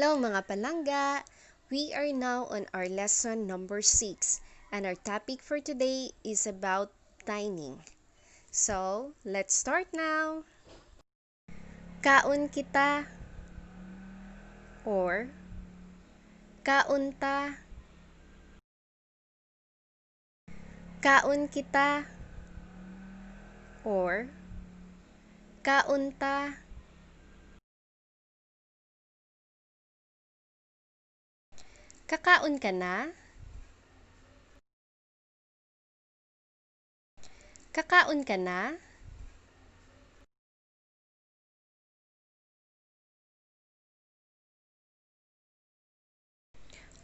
Hello mga palangga! We are now on our lesson number 6 and our topic for today is about dining. So, let's start now! Kaon kita or kaon ta. Kaon kita or kaon ta. Kakaon ka na? Kakaon ka na?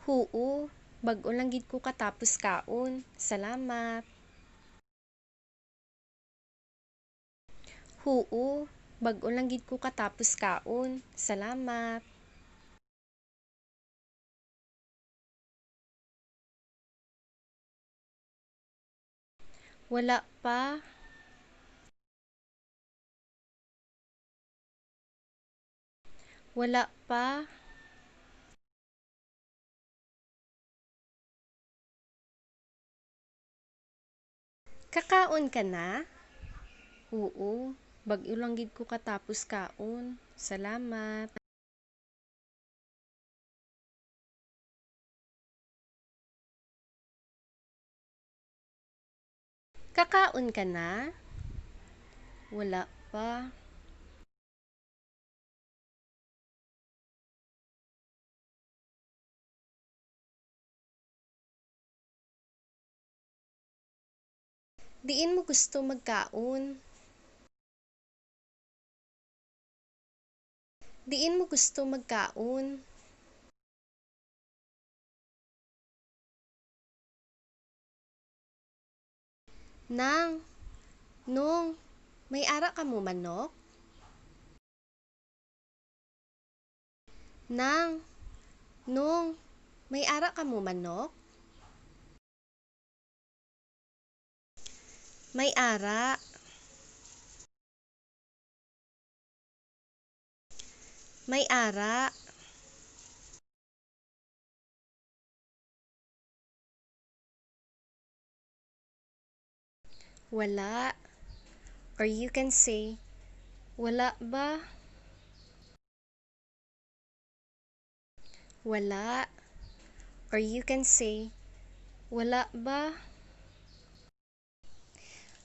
Huu, bag-o lang gid ko katapos kaon. Salamat. Huu, bag-o lang gid ko katapos kaon. Salamat. Wala pa. Wala pa. Kakaon ka na? Oo, bag-o lang gid ko katapos kaon. Salamat. Kakaon ka na? Wala pa. Diin mo gusto magkaon? Diin mo gusto magkaon? Nang, Nong, may ara ka mo manok? Nang, Nong, may ara ka mo manok? May ara. May ara. Wala. Or you can say, wala ba? Wala. Or you can say, wala ba?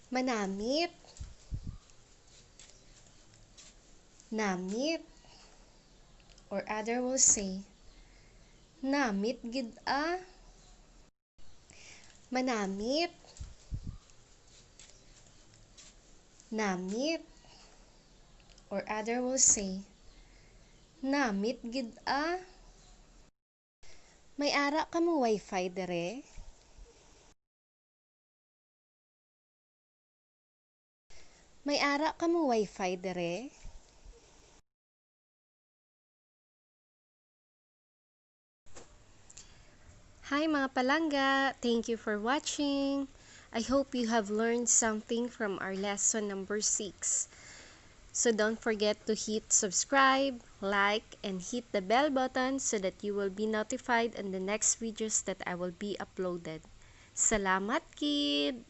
Manamit. Namit. Or other will say, namit gid a. Manamit. Namit. Or other will say, namit gid a. May ara ka mo wifi dere? May ara ka mo wifi dere? Hi mga palangga! Thank you for watching. I hope you have learned something from our lesson number 6. So don't forget to hit subscribe, like, and hit the bell button so that you will be notified on the next videos that I will be uploaded. Salamat kid!